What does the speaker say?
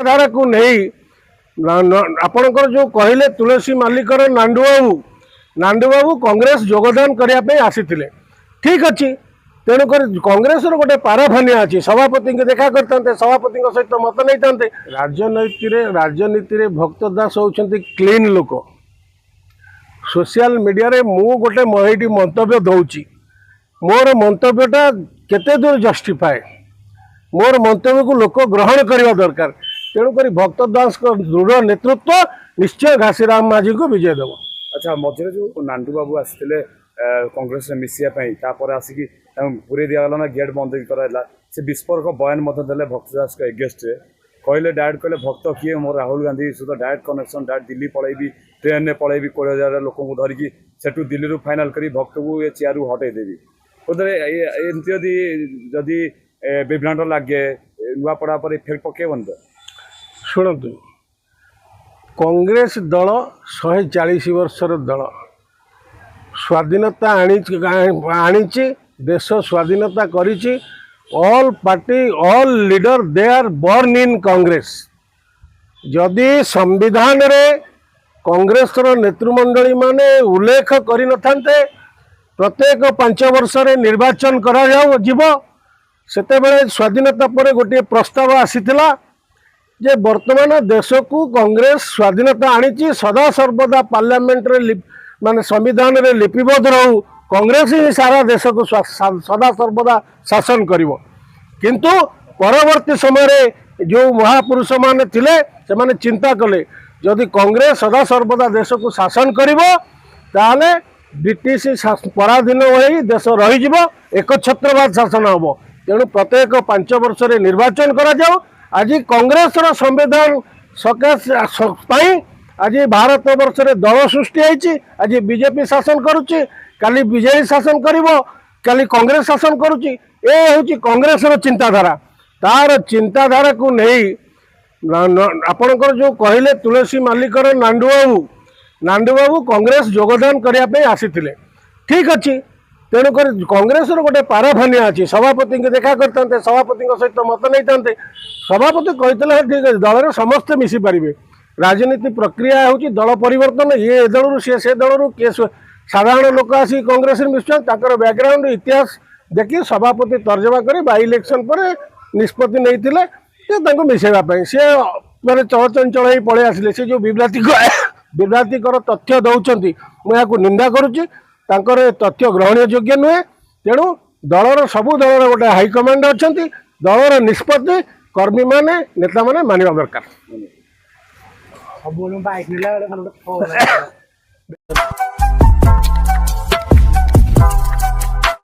धारा को नहीं आपणकर जो कहले तुलसी मालिकर नांडू बाबू कांग्रेस योगदान करने आसीथिले ठीक अच्छी तेणुक कांग्रेस गोटे पाराफानिया अच्छी सभापति के देखा करते सभापति सहित मत नहीं राजनीति भक्त दास होती क्लीन लोक सोशल मीडिया रे मु गोटे महीटी मंतव्य दौची मोर मंतव्यटा केते दूर जस्टिफाए मोर मंतव्य को लोक ग्रहण करने दरकार तेणुक भक्त दास दृढ़ नेतृत्व निश्चय घासीराम माझी को विजय देव। अच्छा मझे जो नांडू बाबू आसते कांग्रेस में मिसापर आसिक पूरे दिगला ना गेट बंद कराला से विस्फोरक बयान देले भक्त दास को एगेस्ट कहले डायरेक्ट कहले भक्त किए मोर राहुल गांधी सहित डायरेक्ट कनेक्शन डायरेक्ट दिल्ली पलैबी ट्रेन में पलैबी 20,000 लोक धरिकी सेठू दिल्ली रू फाइनाल करी भक्त को ये चेयर हटईदेवी एमती जदि विभ्रांट लगे नुआपड़ा पर इफेक्ट पकेबन तो शुणु कांग्रेस दल 140 वर्षर दल स्वाधीनता आनी देश स्वाधीनता करी all party all leader they are born in Congress जदि संविधान रे कांग्रेस नेतृमंडली माने उल्लेख करि नथांते प्रत्येक 5 वर्ष रे निर्वाचन करा जाओ जीव सेते बेले स्वाधीनता पर गोटे प्रस्ताव आसीथिला जे वर्तमान देश को कांग्रेस स्वाधीनता आनी सदा सर्वदा पार्लियामेंट रे माने संविधान रे लिपिबद्ध रहू कांग्रेस ही सारा देश को सदा सर्वदा शासन करिवो किंतु परवर्ती समय रे जो महापुरुष माने थिले से माने चिंता कले जदि कांग्रेस सदा सर्वदा देश को शासन करिवो ताले ब्रिटिश पराधीन होई देश रही जिवो एकछत्रवाद शासन हबो तेणु प्रत्येक 5 वर्ष रे निर्वाचन करा जाओ आज कांग्रेस रो संविधान सकाश आज भारत वर्ष रे दल सृष्टि होईची आज बीजेपी शासन करुची काली बीजेपी शासन करिवो काली कांग्रेस शासन करुची ए होची कांग्रेस रो चिंताधारा तार चिंताधारा को नहीं आपणकर जो कहले तुलसी मालिकर नांडू बाबू कांग्रेस योगदान करने आसीथिले ठीक अच्छी तेणुक कांग्रेस गोटे पाराफानिया अच्छी सभापति के देखा करते सभापति सहित मत नहीं सभापति कहते ठीक है दल समस्ते मिसी पारे राजनीति प्रक्रिया हूँ दल परिवर्तन ये दल से दल किए साधारण लोक आसी कांग्रेस मिशुच्च बैकग्राउंड इतिहास देखी सभापति तर्जमा कर बाई इलेक्शन पर निष्पत्ति नहीं मिसेवाई सी मैंने चलचंचल ही पलि आसिले से जो विभ्रांतिकर तथ्य दौरान मुझे निंदा करुच्ची तथ्य ग्रहणीय योग्य नुहे तेणु दलर सबू दलर गोटे हाइकमांड अच्छा दलर निष्पत्ति कर्मी माने नेता माने मानिबा दरकार।